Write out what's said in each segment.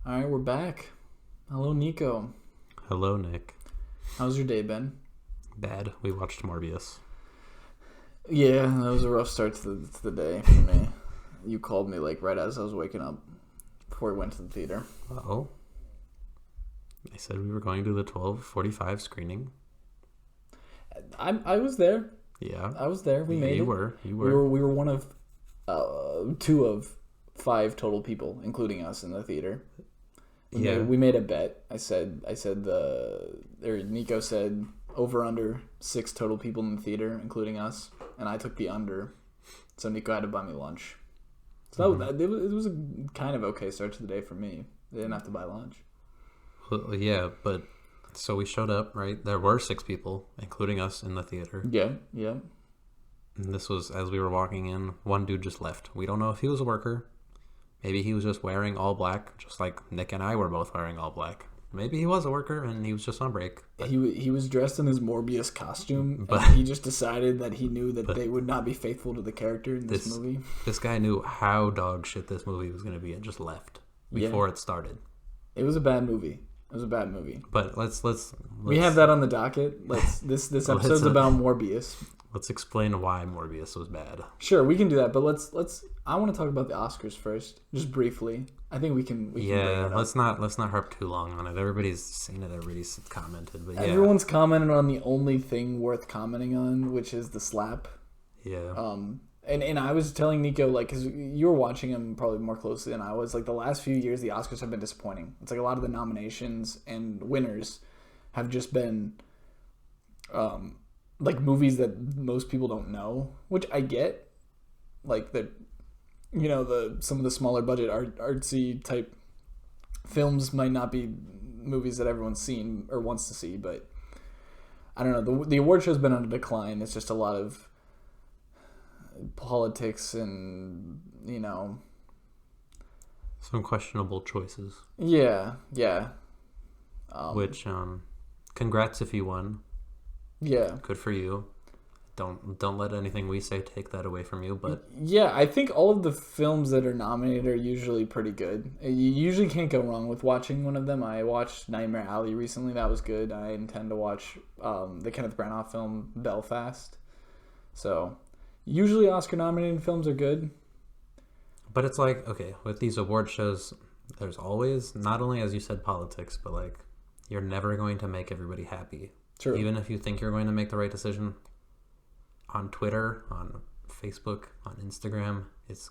All right, we're back. Hello, Nico. Hello, Nick. How's your day been? Bad. We watched Morbius. Yeah, that was a rough start to the day for me. You called me like right as I was waking up before we went to the theater. Oh. I said we were going to the 12:45 screening. I was there. Yeah. I was there. We Yeah, made you it. were. You We were. were one of two of five total people, including us in the theater. Yeah. We made a bet. Nico said over under 6 total people in the theater, including us, and I took the under. So Nico had to buy me lunch. So it was a kind of okay start to the day for me. They didn't have to buy lunch. Well, yeah, but so we showed up, right? There were 6 people, including us, in the theater. Yeah. And this was as we were walking in. One dude just left. We don't know if he was a worker. Maybe he was just wearing all black, just like Nick and I were both wearing all black. Maybe he was a worker and he was just on break. He was dressed in his Morbius costume, But- and he just decided that he knew that they would not be faithful to the character in this movie. This guy knew how dog shit this movie was going to be and just left before it started. It was a bad movie. But let's We have that on the docket. This episode's about Morbius. Let's explain why Morbius was bad. Sure, we can do that, but let's. I want to talk about the Oscars first, just briefly. I think we can. Yeah, bring it up. let's not harp too long on it. Everybody's seen it. Everybody's commented, but yeah, Everyone's commented on the only thing worth commenting on, which is the slap. yeah. And I was telling Nico, like, because you were watching him probably more closely than I was, like, the last few years, the Oscars have been disappointing. It's like a lot of the nominations and winners have just been, like, movies that most people don't know, which I get. Like, some of the smaller budget artsy type films might not be movies that everyone's seen or wants to see, but I don't know. The award show's been on a decline. It's just a lot of politics and Some questionable choices. yeah Which congrats if you won. yeah Good for you. Don't let anything we say take that away from you. But yeah I think all of the films that are nominated are usually pretty good. You usually can't go wrong with watching one of them. I watched Nightmare Alley recently. That was good. I intend to watch the Kenneth Branagh film Belfast. So usually Oscar nominated films are good. But it's like, okay, with these award shows, there's always, not only as you said, politics, but like, you're never going to make everybody happy. True. Even if you think you're going to make the right decision, on Twitter, on Facebook, on Instagram, it's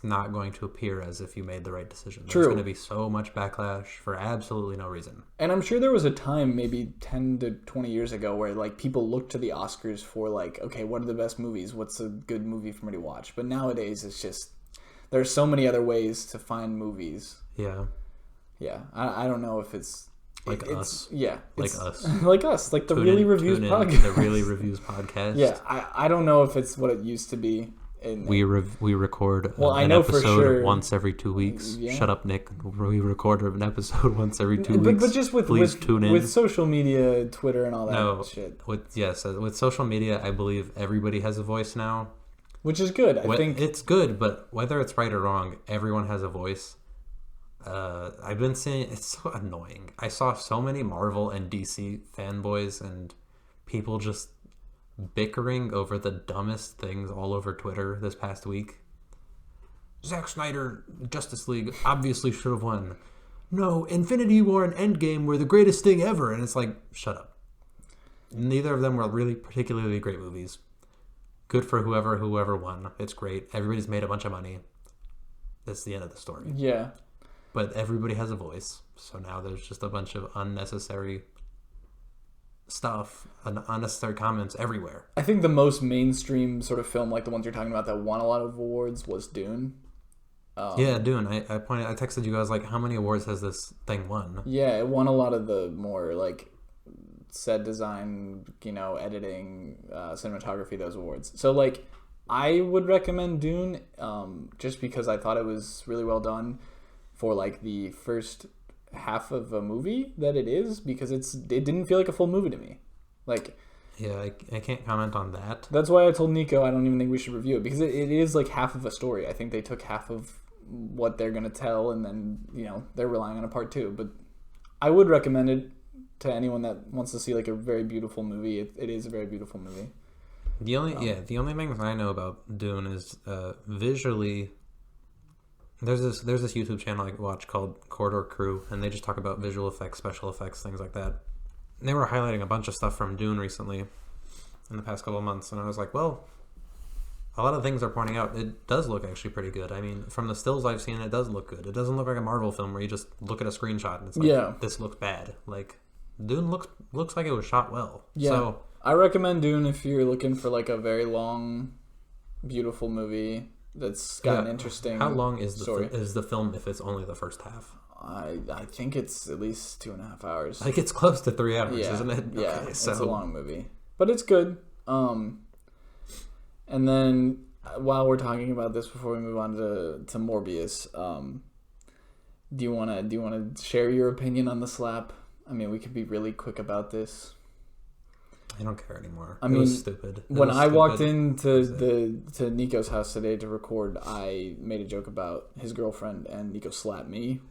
not going to appear as if you made the right decision. True. There's going to be so much backlash for absolutely no reason. And I'm sure there was a time maybe 10 to 20 years ago where like people looked to the Oscars for like, okay, what are the best movies? What's a good movie for me to watch? But nowadays it's just, there's so many other ways to find movies. Yeah. Yeah. I don't know if it's... Like us. Yeah. Like us. Like us. Like the Tune Really in- Reviews tune in podcast. to the Really Reviews podcast. Yeah. I don't know if it's what it used to be. We record I an know for episode sure. once every 2 weeks. Yeah. Shut up, Nick. We record an episode once every 2 But weeks. just Please tune in. with social media, Twitter and all that shit. With social media, I believe everybody has a voice now. Which is good. I think it's good, but whether it's right or wrong, everyone has a voice. I've been seeing, it's so annoying. I saw so many Marvel and DC fanboys and people just bickering over the dumbest things all over Twitter this past week. Zack Snyder, Justice League, obviously should have won. No, Infinity War and Endgame were the greatest thing ever. And it's like, shut up. Neither of them were really particularly great movies. Good for whoever won. It's great. Everybody's made a bunch of money. That's the end of the story. Yeah. But everybody has a voice. So now there's just a bunch of unnecessary stuff and unnecessary comments everywhere. I think the most mainstream sort of film, like the ones you're talking about that won a lot of awards, was Dune. Yeah, Dune. I texted you guys, like, how many awards has this thing won? Yeah, it won a lot of the more, like, set design, editing, cinematography, those awards. So, like, I would recommend Dune just because I thought it was really well done for, like, the first half of a movie that it is, because it didn't feel like a full movie to me. Like... Yeah, I can't comment on that. That's why I told Nico I don't even think we should review it, because it is, like, half of a story. I think they took half of what they're gonna tell, and then they're relying on a part 2. But I would recommend it to anyone that wants to see like a very beautiful movie. It is a very beautiful movie. The only things I know about Dune is visually. There's this YouTube channel I watch called Corridor Crew, and they just talk about visual effects, special effects, things like that. And they were highlighting a bunch of stuff from Dune recently, in the past couple of months, and I was like, well, a lot of things are pointing out it does look actually pretty good. I mean, from the stills I've seen, it does look good. It doesn't look like a Marvel film where you just look at a screenshot and it's like, this looks bad. Like, Dune looks like it was shot well. Yeah. So I recommend Dune if you're looking for like a very long, beautiful movie that's got an interesting. How long is story. Is the film if it's only the first half? I think it's at least 2.5 hours. Like, it's close to 3 hours, isn't it? Yeah, okay, it's a long movie, but it's good. And then while we're talking about this, before we move on to Morbius, do you wanna share your opinion on the slap? I mean, we could be really quick about this. I don't care anymore. It was stupid. When I walked into to Nico's house today to record, I made a joke about his girlfriend, and Nico slapped me.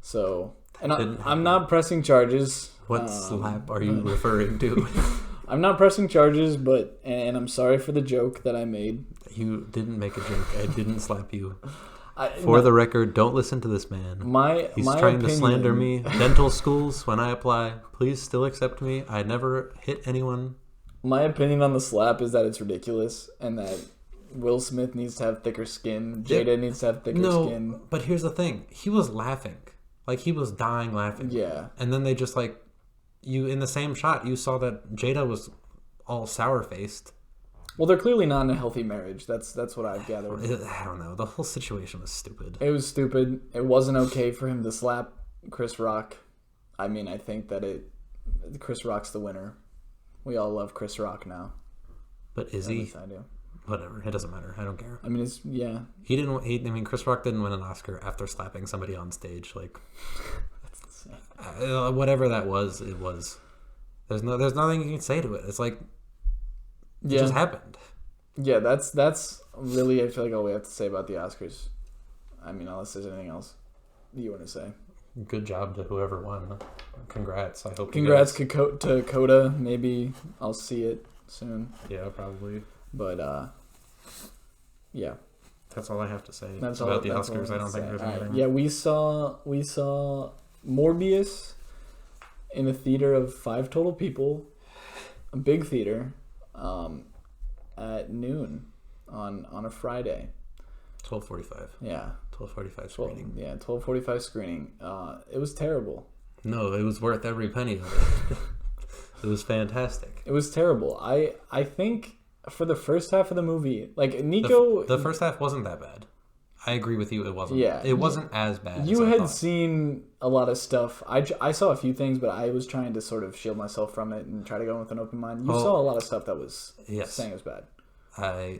So, and I'm not pressing charges. What slap are you referring to? I'm not pressing charges, and I'm sorry for the joke that I made. You didn't make a joke. I didn't slap you. For the record, don't listen to this man. He's trying to slander me. Dental schools, when I apply, please still accept me. I never hit anyone. My opinion on the slap is that it's ridiculous, and that Will Smith needs to have thicker skin. Jada needs to have thicker skin. No, but here's the thing. He was laughing. Like, he was dying laughing. Yeah. And then they just, like, in the same shot, you saw that Jada was all sour-faced. Well, they're clearly not in a healthy marriage. That's what I've gathered. I don't know. The whole situation was stupid. It was stupid. It wasn't okay for him to slap Chris Rock. I mean, I think that Chris Rock's the winner. We all love Chris Rock now. But is he? I do. Whatever. It doesn't matter. I don't care. I mean, Chris Rock didn't win an Oscar after slapping somebody on stage. Like, that's insane. Whatever that was, it was. There's nothing you can say to it. It's like, it just happened. Yeah, that's really, I feel like, all we have to say about the Oscars. I mean, unless there's anything else you want to say. Good job to whoever won. Congrats. I hope. Congrats to Coda. Maybe I'll see it soon. Yeah, probably. But yeah. That's all I have to say about the Oscars. I don't think there's anything. Yeah, we saw Morbius in a theater of 5 total people, a big theater. At noon on a Friday. 12:45. Yeah. 12:45 screening. 12:45 screening. It was terrible. No, it was worth every penny of it. It was fantastic. It was terrible. I think for the first half of the movie, like Nico, the first half wasn't that bad. I agree with you. It wasn't. Yeah, it wasn't as bad. You had seen a lot of stuff. I saw a few things, but I was trying to sort of shield myself from it and try to go in with an open mind. You saw a lot of stuff that was saying it was bad.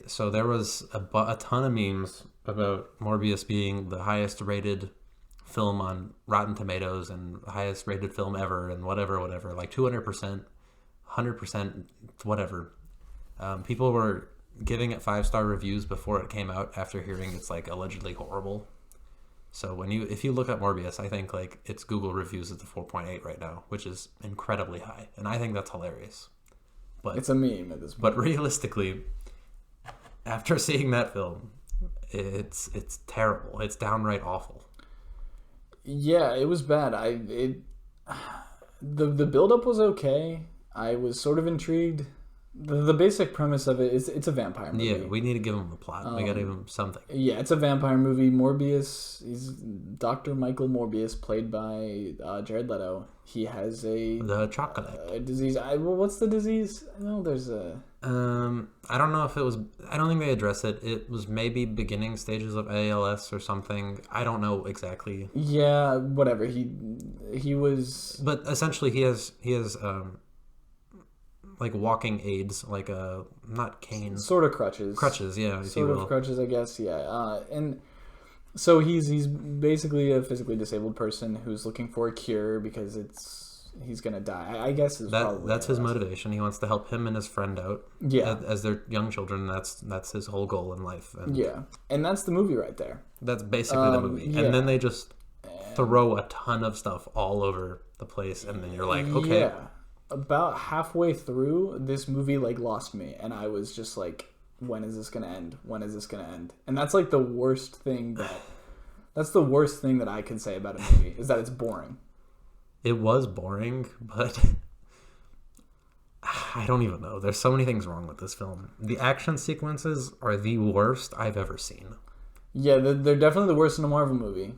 So there was a ton of memes about Morbius being the highest rated film on Rotten Tomatoes and highest rated film ever and whatever, like 200%, 100%, whatever. People were giving it 5-star reviews before it came out after hearing it's like allegedly horrible. So if you look at Morbius, I think like its Google reviews is a 4.8 right now, which is incredibly high, and I think that's hilarious. But it's a meme at this point. But realistically, after seeing that film, it's terrible. It's downright awful. Yeah, it was bad. The build-up was okay. I was sort of intrigued. The basic premise of it is it's a vampire movie. Yeah, we need to give him a plot. We got to give him something. Yeah, it's a vampire movie. Morbius, he's Dr. Michael Morbius, played by Jared Leto. He has the chocolate a disease. What's the disease? I know there's a. I don't know if it was. I don't think they address it. It was maybe beginning stages of ALS or something. I don't know exactly. Yeah, whatever. He was. But essentially, he has like walking aids, like not canes, sort of crutches. Crutches, yeah, sort of crutches, I guess. Yeah, and so he's basically a physically disabled person who's looking for a cure because it's he's gonna die. I guess is probably that's his motivation. He wants to help him and his friend out. Yeah, as their young children. That's his whole goal in life. And yeah, and that's the movie right there. that's basically the movie. Yeah. And then they just throw a ton of stuff all over the place, and then you're like, okay. Yeah. About halfway through, this movie like lost me, and I was just like, when is this gonna end? When is this gonna end? And that's like the worst thing that I can say about a movie is that it's boring. It was boring, but I don't even know. There's so many things wrong with this film. The action sequences are the worst I've ever seen. Yeah, they're definitely the worst in a Marvel movie.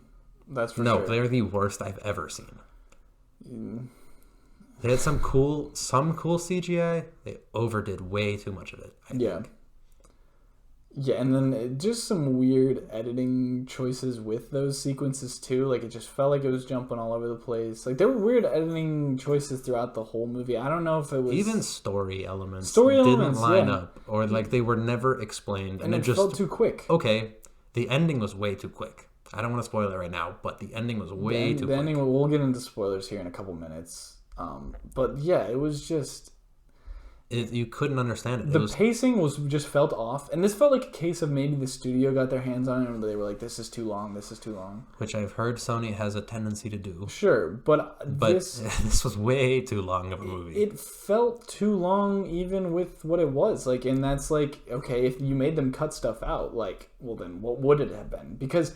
That's for sure. No, they're the worst I've ever seen. They had some cool CGI. They overdid way too much of it. I think. Yeah, and then just some weird editing choices with those sequences too. Like, it just felt like it was jumping all over the place. Like, there were weird editing choices throughout the whole movie. I don't know if it was... Even story elements didn't line up. Or, like, they were never explained. And it just felt too quick. Okay, the ending was way too quick. I don't want to spoil it right now, but the ending was way too quick. Ending, we'll get into spoilers here in a couple minutes. But, yeah, it was just... You couldn't understand it. The pacing was just felt off, and this felt like a case of maybe the studio got their hands on it, and they were like, "This is too long. This is too long." Which I've heard Sony has a tendency to do. Sure, but this was way too long of a movie. It felt too long, even with what it was like, and that's like, okay, if you made them cut stuff out, like, well, then what would it have been? Because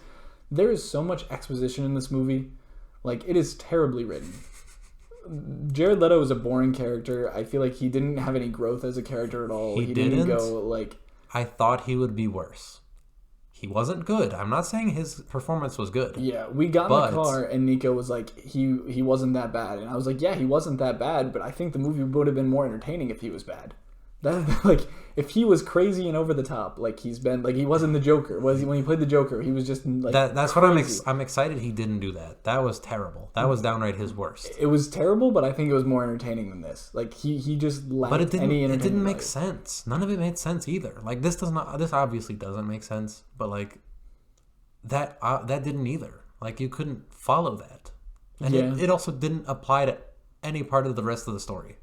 there is so much exposition in this movie, like, it is terribly written. Jared Leto is a boring character. I feel like he didn't have any growth as a character at all. He didn't go like... I thought he would be worse. He wasn't good. I'm not saying his performance was good. Yeah, we got in the car and Nico was like, he wasn't that bad. And I was like, yeah, he wasn't that bad, but I think the movie would have been more entertaining if he was bad. That, like, if he was crazy and over the top, like he's been, like he wasn't the Joker. When he played the Joker, he was just like that's crazy. What I'm excited he didn't do that. That was terrible. That was downright his worst. It was terrible, but I think it was more entertaining than this. Like he just lacked any entertainment. It didn't make sense. None of it made sense either. Like this obviously doesn't make sense, but like that didn't either. Like you couldn't follow that, and it also didn't apply to any part of the rest of the story.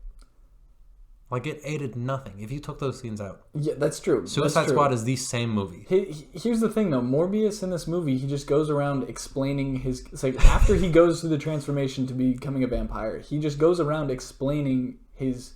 Like, it aided nothing if you took those scenes out. Yeah, that's true. Suicide Squad is the same movie. Here's the thing, though. Morbius in this movie, he just goes around explaining his... It's like, after he goes through the transformation to becoming a vampire, he just goes around explaining his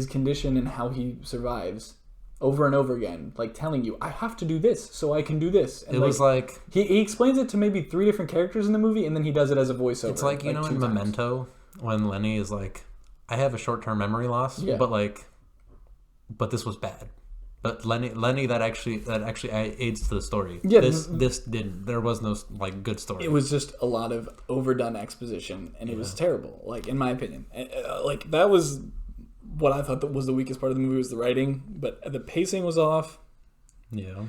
condition and how he survives over and over again. Like, telling you, I have to do this so I can do this. And it was like... He explains it to maybe 3 different characters in the movie, and then he does it as a voiceover. It's like, you know, in Memento, when Lenny is like... I have a short-term memory loss, but this was bad. But Lenny that actually aids to the story. Yeah, this didn't. There was no like good story. It was just a lot of overdone exposition, and it was terrible. Like in my opinion, like that was what I thought that was the weakest part of the movie was the writing, but the pacing was off. Yeah.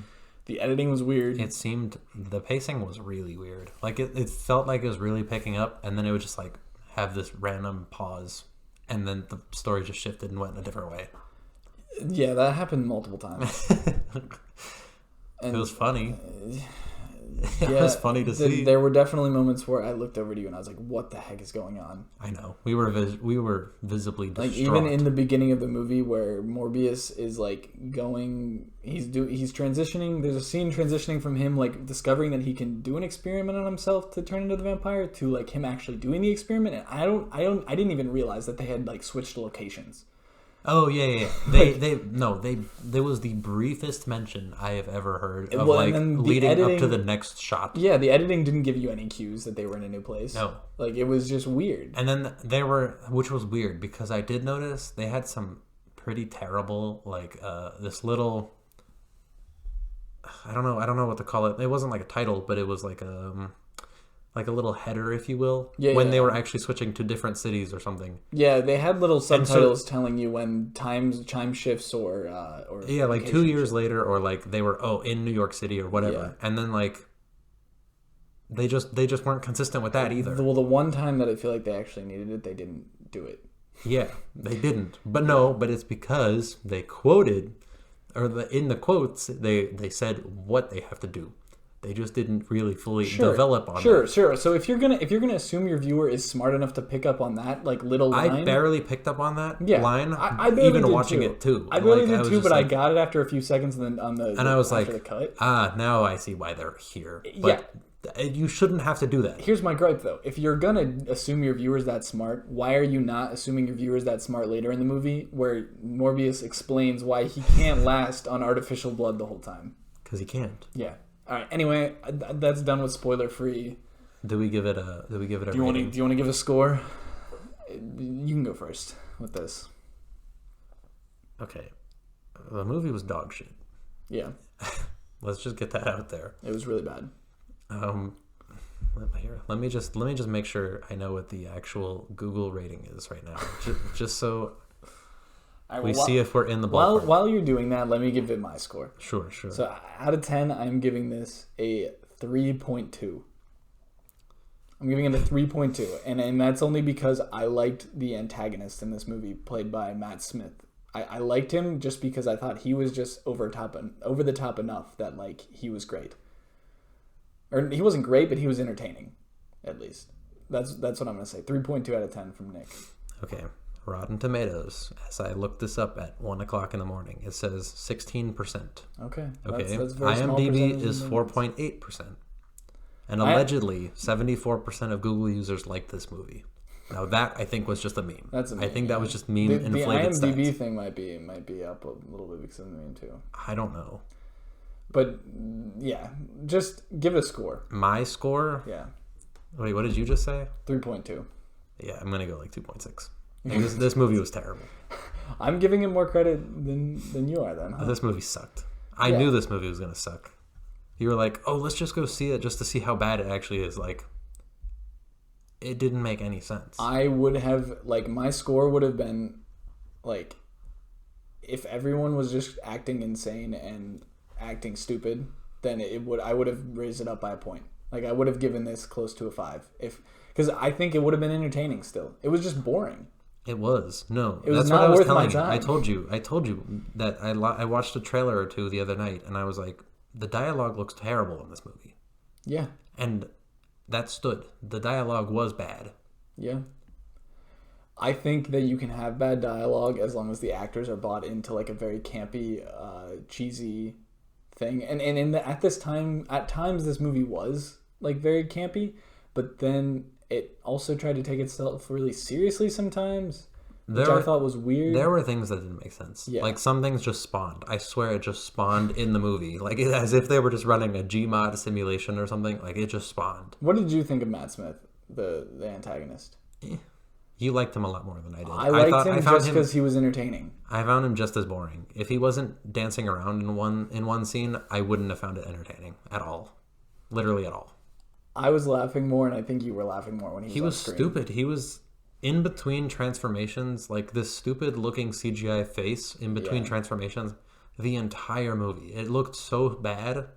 The editing was weird. It seemed the pacing was really weird. Like it felt like it was really picking up, and then it would just like have this random pause. And then the story just shifted and went in a different way. Yeah, that happened multiple times. It was funny. It was funny to see. There were definitely moments where I looked over to you and I was like, "What the heck is going on?" I know. We were visibly distraught. Like even in the beginning of the movie where Morbius is like going, he's transitioning. There's a scene transitioning from him like discovering that he can do an experiment on himself to turn into the vampire to like him actually doing the experiment. And I didn't even realize that they had like switched locations. Oh yeah. There was the briefest mention I have ever heard of leading up to the next shot. Yeah, the editing didn't give you any cues that they were in a new place. No, like it was just weird. And then which was weird because I did notice they had some pretty terrible like this little. I don't know what to call it. It wasn't like a title, but it was like a little header, if you will, when they were actually switching to different cities or something. Yeah, they had little subtitles telling you when chime shifts or like 2 years later, or like they were in New York City or whatever, and then like they just weren't consistent with that either. Well, the one time that I feel like they actually needed it, they didn't do it. Yeah, they didn't. But it's because they quoted, or in the quotes they said what they have to do. They just didn't really fully develop on Sure. that. So if you're gonna assume your viewer is smart enough to pick up on that like little line, I barely picked up on that line. I barely even did watching too. it too. I barely like, did too, but I got it after a few seconds, and then I was after like, the cut. now I see why they're here. But you shouldn't have to do that. Here's my gripe though: if you're gonna assume your viewer's that smart, why are you not assuming your viewer's that smart later in the movie, where Morbius explains why he can't last on artificial blood the whole time? Because he can't. Yeah. All right. Anyway, that's done with spoiler free. Do we give it a? Do you want to give a score? You can go first with this. Okay. The movie was dog shit. Yeah. Let's just get that out there. It was really bad. Let me just make sure I know what the actual Google rating is right now, just so we see if we're in the ballpark. While you're doing that, let me give it my score. Sure. So out of 10, I'm giving this a 3.2. I'm giving it a 3.2, and that's only because I liked the antagonist in this movie, played by Matt Smith. I liked him just because I thought he was just over the top enough that like he was great. Or he wasn't great, but he was entertaining, at least. That's what I'm gonna say. 3.2 out of 10 from Nick. Okay. Rotten Tomatoes, as I looked this up at 1:00 in the morning, it says 16%. Okay. That's very IMDb is 4.8%. And allegedly, 74% of Google users liked this movie. Now that I think was just a meme. That's a meme. I think that was just meme inflated The IMDb stats. thing might be up a little bit because of the meme too. I don't know. But yeah, just give it a score. My score? Yeah. Wait, what did you just say? 3.2. Yeah, I'm gonna go like 2.6. This movie was terrible. I'm giving it more credit than you are then. Huh? This movie sucked. I knew this movie was gonna suck. You were like, oh, let's just go see it just to see how bad it actually is. Like, it didn't make any sense. I would have, like, my score would have been, like, if everyone was just acting insane and acting stupid, then I would have raised it up by a point. Like, I would have given this close to a 5. Because I think it would have been entertaining still. It was just boring. It was. No. It was that's not what I was worth telling my time. you. I told you that I watched a trailer or two the other night, and I was like, the dialogue looks terrible in this movie. Yeah. And that stood. The dialogue was bad. Yeah. I think that you can have bad dialogue as long as the actors are bought into like a very campy, cheesy thing. And at times this movie was like very campy, but then it also tried to take itself really seriously sometimes, which I thought was weird. There were things that didn't make sense. Yeah. Like some things just spawned. I swear it just spawned in the movie. Like as if they were just running a Gmod simulation or something. Like it just spawned. What did you think of Matt Smith, the antagonist? You liked him a lot more than I did. I liked him just because he was entertaining. I found him just as boring. If he wasn't dancing around in one scene, I wouldn't have found it entertaining at all. Literally at all. I was laughing more, and I think you were laughing more when he was on screen. Stupid. He was in between transformations, like this stupid looking CGI face in between transformations. The entire movie, it looked so bad.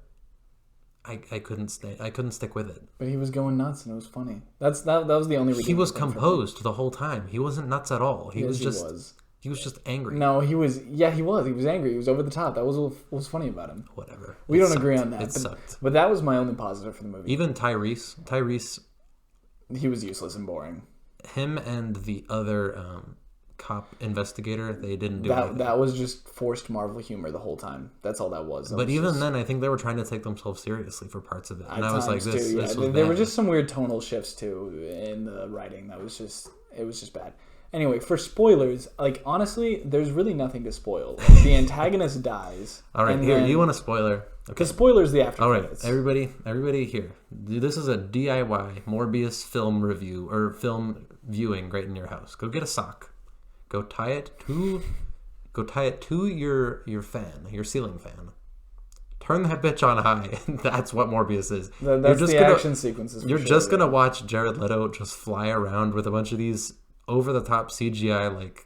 I couldn't stick with it. But he was going nuts, and it was funny. That was the only reason. He was composed the whole time. He wasn't nuts at all. He was just angry. No, he was. Yeah, he was. He was angry. He was over the top. That was what was funny about him. Whatever. We don't agree on that. It sucked. But that was my only positive for the movie. Even Tyrese. He was useless and boring. Him and the other cop investigator, they didn't do anything. That was just forced Marvel humor the whole time. That's all that was. But even then, I think they were trying to take themselves seriously for parts of it. And I was like, this was bad. There were just some weird tonal shifts too in the writing. It was just bad. Anyway, for spoilers, like honestly, there's really nothing to spoil. Like, the antagonist dies. All right, here, you want a spoiler? Because spoilers the after. All right, everybody here. This is a DIY Morbius film review or film viewing right in your house. Go get a sock. Go tie it to your fan, your ceiling fan. Turn that bitch on high. That's what Morbius is. That's the action sequences. You're just gonna watch Jared Leto just fly around with a bunch of these over-the-top CGI like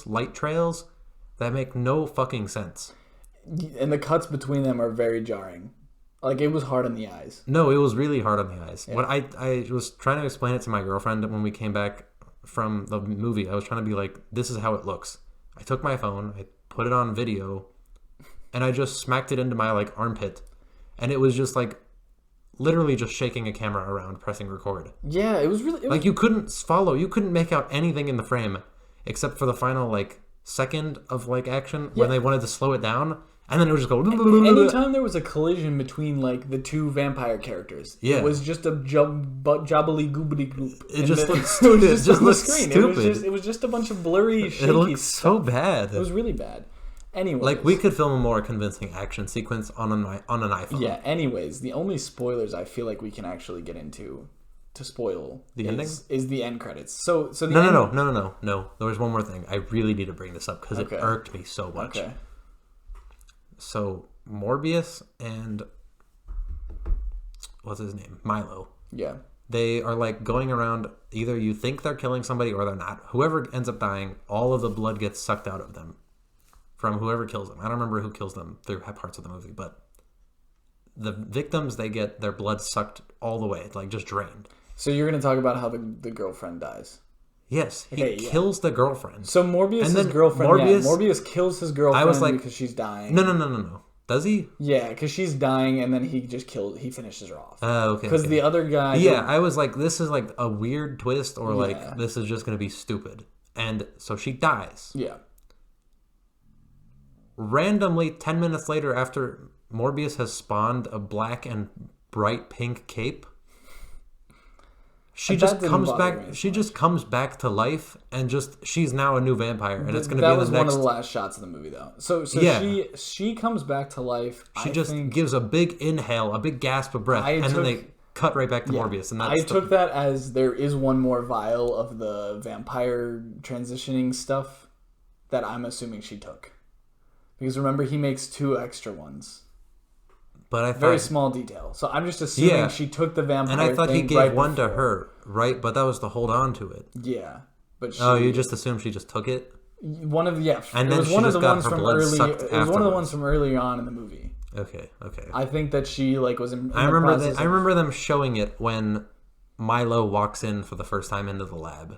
light trails that make no fucking sense. And the cuts between them are very jarring. Like it was hard on the eyes. No, it was really hard on the eyes. Yeah. When I was trying to explain it to my girlfriend when we came back from the movie, I was trying to be like, this is how it looks. I took my phone, I put it on video, and I just smacked it into my like armpit, and it was just like literally just shaking a camera around, pressing record. Yeah, it was really... Like, you couldn't follow, you couldn't make out anything in the frame except for the final, like, second of, like, action when they wanted to slow it down, and then it would just go... Anytime there was a collision between, like, the two vampire characters, it was just a jobbly goobly goop. It just looked stupid. It just looked stupid. It was just a bunch of blurry, shaky It looked stuff. so bad. It was really bad. Anyways. Like, we could film a more convincing action sequence on an iPhone. Yeah, anyways, the only spoilers I feel like we can actually get into to spoil ending is the end credits. So the No. There was one more thing. I really need to bring this up because it irked me so much. Okay. So, Morbius and... what's his name? Milo. Yeah. They are, like, going around. Either you think they're killing somebody or they're not. Whoever ends up dying, all of the blood gets sucked out of them. From whoever kills them. I don't remember who kills them through parts of the movie, but the victims, they get their blood sucked all the way, like just drained. So you're going to talk about how the girlfriend dies. Yes, he kills the girlfriend. So Morbius' girlfriend, Morbius kills his girlfriend because she's dying. No. Does he? Yeah, because she's dying, and then he finishes her off. Okay. Because the other guy... Yeah, I was like, this is like a weird twist, or like, this is just going to be stupid. And so she dies. Yeah. Randomly, 10 minutes later, after Morbius has spawned a black and bright pink cape, she just comes back. She just comes back to life, and she's now a new vampire, and it's going to be the next. That was one of the last shots of the movie, though. So she comes back to life. She gives a big inhale, a big gasp of breath, then they cut right back to Morbius. And I took that as there is one more vial of the vampire transitioning stuff that I'm assuming she took. Because remember, he makes 2 extra ones. But I thought... very small detail. So I'm just assuming she took the vampire and I thought thing he gave one to her, right? But that was to hold on to it. Yeah. But you just assumed she just took it? One of the... And then she just got her blood sucked afterwards. It was one of the ones from earlier on in the movie. Okay. I think that she was in I remember them showing it when Milo walks in for the first time into the lab.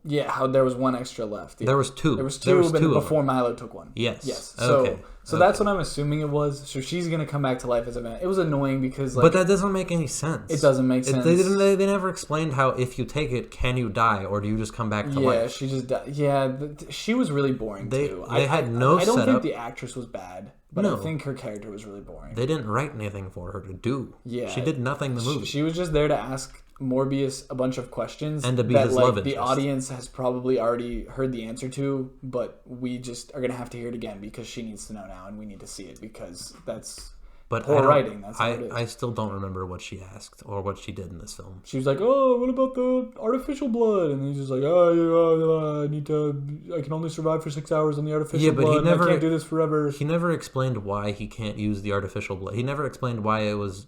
Yeah, how there was one extra left. Yeah. There was 2. There was two before Milo took one. Yes. So that's what I'm assuming it was. So she's gonna come back to life as a man. It was annoying because, like, but that doesn't make any sense. It doesn't make sense. They never explained how if you take it, can you die or do you just come back to life? Yeah, she just died. Yeah, she was really boring too. They had no setup. I don't think the actress was bad, but I think her character was really boring. They didn't write anything for her to do. Yeah, she did nothing in the movie. She was just there to ask Morbius a bunch of questions and to be his love interest. The audience has probably already heard the answer to, but we just are gonna have to hear it again because she needs to know now and we need to see it because that's poor writing. That's how it is. I still don't remember what she asked or what she did in this film. She was like, "Oh, what about the artificial blood?" And he's just like, I can only survive for 6 hours on the artificial blood. I can't do this forever. He never explained why he can't use the artificial blood. He never explained why it was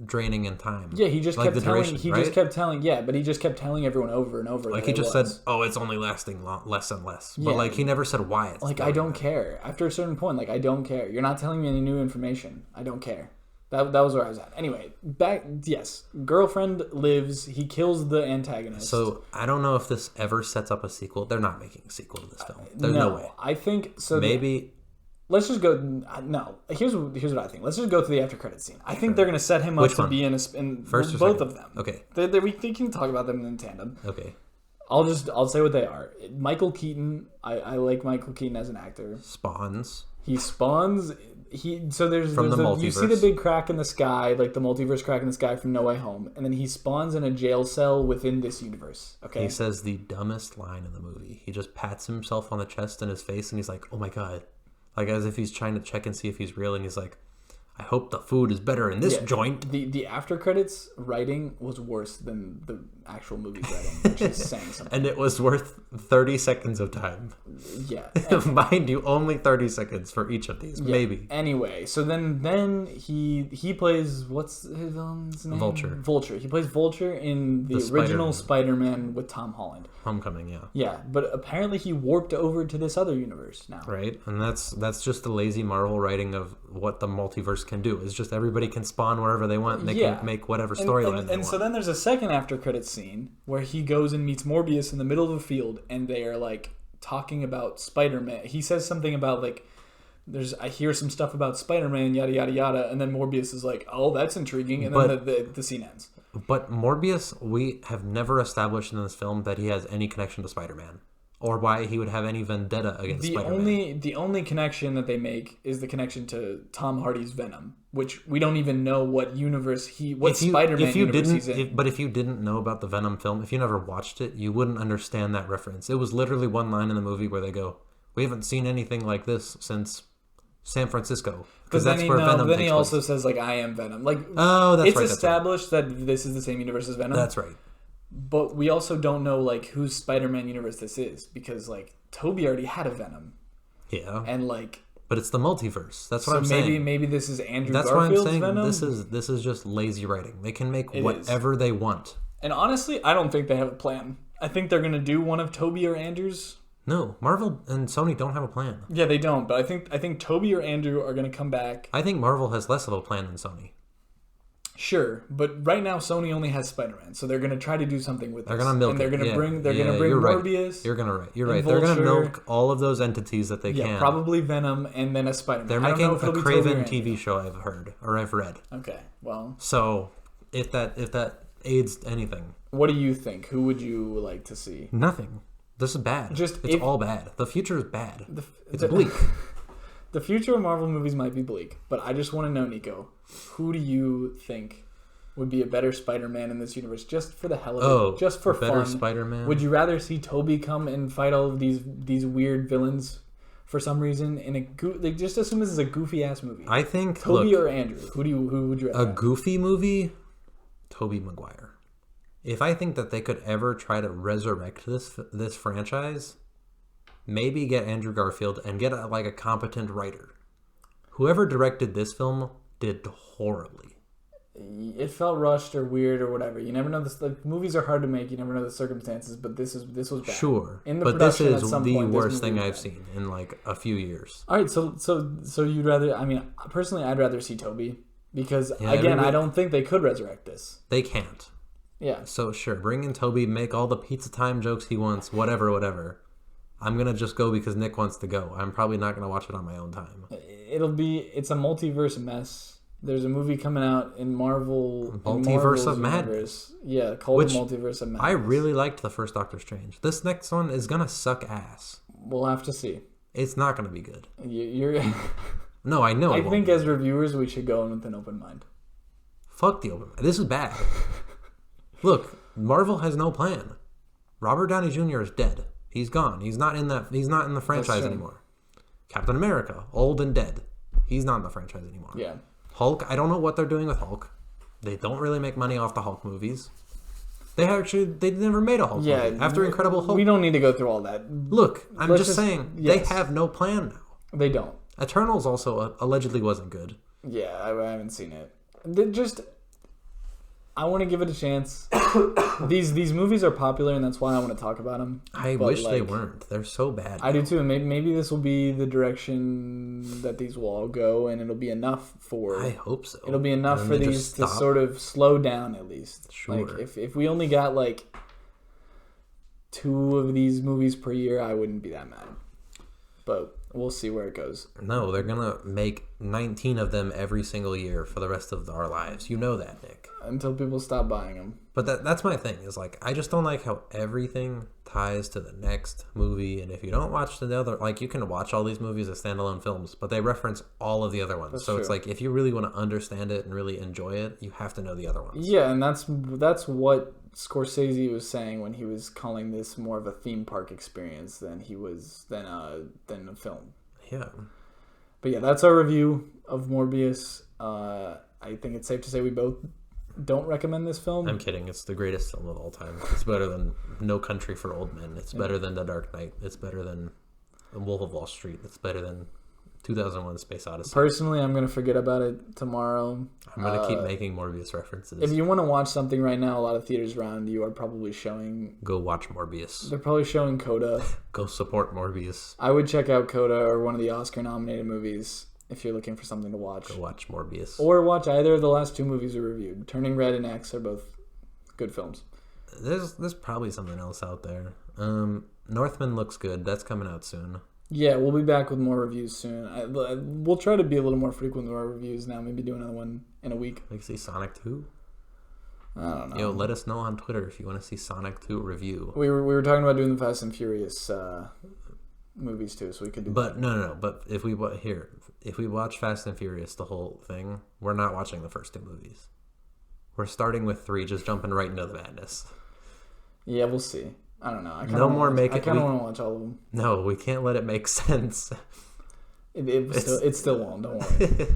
draining in time. Yeah, he just kept telling. But he just kept telling everyone over and over. Like he just said, "Oh, it's only lasting less and less." But like he never said why. It's like I don't care. After a certain point, like I don't care. You're not telling me any new information. I don't care. That was where I was at. Anyway, girlfriend lives. He kills the antagonist. So I don't know if this ever sets up a sequel. They're not making a sequel to this film. There's no way. I think so. Maybe. Let's just go. No, here's what I think. Let's just go to the after credits scene. I think they're going to set him up to be in first or both second? of them. Okay, we can talk about them in tandem. Okay, I'll say what they are. Michael Keaton. I like Michael Keaton as an actor. He spawns. There's from the multiverse. You see the big crack in the sky, like the multiverse crack in the sky from No Way Home, and then he spawns in a jail cell within this universe. Okay. He says the dumbest line in the movie. He just pats himself on the chest and his face, and he's like, "Oh my god." Like, as if he's trying to check and see if he's real, and he's like, I hope the food is better in this joint. The after credits writing was worse than the actual movie's writing, which is saying something. And it was worth 30 seconds of time. Yeah. Mind you, only 30 seconds for each of these, maybe. Anyway, so then he plays, what's his villain's name? Vulture. He plays Vulture in the original Spider-Man with Tom Holland. Homecoming, yeah. Yeah, but apparently he warped over to this other universe now. Right, and that's just the lazy Marvel writing of what the multiverse can do. It's just everybody can spawn wherever they want, and they can make whatever storyline they want. And so then there's a second after credits scene where he goes and meets Morbius in the middle of a field, and they are like talking about Spider-Man. He says something about like I hear some stuff about Spider-Man, yada yada yada, and then Morbius is like, oh, that's intriguing, and then the scene ends. But Morbius, we have never established in this film that he has any connection to Spider-Man, or why he would have any vendetta against Spider-Man. The only connection that they make is the connection to Tom Hardy's Venom, which we don't even know what universe Spider-Man universe he's in. But if you didn't know about the Venom film, if you never watched it, you wouldn't understand that reference. It was literally one line in the movie where they go, "We haven't seen anything like this since San Francisco," because that's where Venom takes place. Then he also says, like, I am Venom. Like, that's it's established that this is the same universe as Venom. That's right. But we also don't know, like, whose Spider-Man universe this is, because, like, Tobey already had a Venom. Yeah. And, like... But it's the multiverse. That's what I'm saying. So maybe this is Andrew Garfield's Garfield's Venom? This is just lazy writing. They can make whatever they want. And honestly, I don't think they have a plan. I think they're going to do one of Tobey or Andrew's. No, Marvel and Sony don't have a plan. Yeah, they don't. But I think Tobey or Andrew are going to come back. I think Marvel has less of a plan than Sony. Sure, but right now Sony only has Spider-Man, so they're going to try to do something with this. They're going to milk and they're going to bring Morbius. You're right. They're going to milk all of those entities that they can. Yeah, probably Venom and then a Spider-Man. They're making a Craven TV show, I've heard or I've read. Okay, well. So, if that aids anything. What do you think? Who would you like to see? Nothing. This is bad. It's all bad. The future is bad. It's bleak. The future of Marvel movies might be bleak, but I just want to know, Nico, who do you think would be a better Spider-Man in this universe, just for the hell of it, just for better fun? Spider-Man. Would you rather see Tobey come and fight all of these weird villains for some reason in just assume this is a goofy ass movie? I think Tobey or Andrew. Who would you rather? A goofy movie, Tobey Maguire. If I think that they could ever try to resurrect this franchise, maybe get Andrew Garfield and get a competent writer. Whoever directed this film did horribly. It felt rushed or weird or whatever. You never know. Movies are hard to make. You never know the circumstances. But this was bad. Sure, but this is the worst thing I've seen in a few years. All right, so you'd rather? I mean, personally, I'd rather see Tobey because I don't think they could resurrect this. They can't. Yeah. So sure, bring in Tobey, make all the pizza time jokes he wants, whatever. I'm going to just go because Nick wants to go. I'm probably not going to watch it on my own time. It's a multiverse mess. There's a movie coming out in Marvel. Multiverse of Madness. Yeah, called Multiverse of Madness. I really liked the first Doctor Strange. This next one is going to suck ass. We'll have to see. It's not going to be good. You're... No, I know. I think as reviewers, we should go in with an open mind. Fuck the open mind. This is bad. Look, Marvel has no plan. Robert Downey Jr. is dead. He's gone. He's not in the franchise anymore. Captain America, old and dead. He's not in the franchise anymore. Yeah. Hulk, I don't know what they're doing with Hulk. They don't really make money off the Hulk movies. They never made a Hulk movie after Incredible Hulk. We don't need to go through all that. Look, I'm just saying, they have no plan now. They don't. Eternals also allegedly wasn't good. Yeah, I haven't seen it. I want to give it a chance. These movies are popular, and that's why I want to talk about them. I wish they weren't. They're so bad. I do too. And maybe this will be the direction that these will all go, and it'll be enough for. I hope so. It'll be enough for these to sort of slow down at least. Sure. If we only got 2 of these movies per year, I wouldn't be that mad. But we'll see where it goes. No, they're gonna make 19 of them every single year for the rest of our lives. You know that, Nick. Until people stop buying them. But that's my thing. Is I just don't like how everything ties to the next movie. And if you don't watch the other, you can watch all these movies as standalone films, but they reference all of the other ones. That's true. It's if you really want to understand it and really enjoy it, you have to know the other ones. Yeah, and that's what Scorsese was saying when he was calling this more of a theme park experience than a film. Yeah. But yeah, that's our review of Morbius. I think it's safe to say we both don't recommend this film. I'm kidding. It's the greatest film of all time. It's better than No Country for Old Men. It's better than The Dark Knight. It's better than The Wolf of Wall Street. It's better than 2001: Space Odyssey. Personally, I'm going to forget about it tomorrow. I'm going to keep making Morbius references. If you want to watch something right now, a lot of theaters around you are probably showing... Go watch Morbius. They're probably showing Coda. Go support Morbius. I would check out Coda or one of the Oscar-nominated movies if you're looking for something to watch. Go watch Morbius. Or watch either of the last 2 movies we reviewed. Turning Red and X are both good films. There's probably something else out there. Northman looks good. That's coming out soon. Yeah, we'll be back with more reviews soon. We'll try to be a little more frequent with our reviews now. Maybe do another one in a week. Like see Sonic 2? I don't know. Yo, let us know on Twitter if you want to see Sonic 2 review. We were talking about doing the Fast and Furious movies too, so we could do. But that. no. But if we watch Fast and Furious, the whole thing, we're not watching the first two movies. We're starting with 3, just jumping right into the madness. Yeah, we'll see. I don't know. I kind of want to watch all of them. No, we can't let it make sense. It still won't. Don't worry.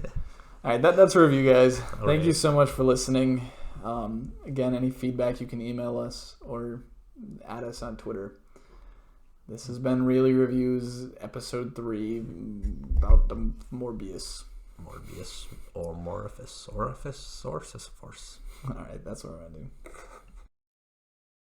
All right, that's a review, guys. Thank you so much for listening. Again, any feedback you can email us or add us on Twitter. This has been Really Reviews, episode 3, about the Morbius. Morbius or Orifice. All right, that's what we're gonna do.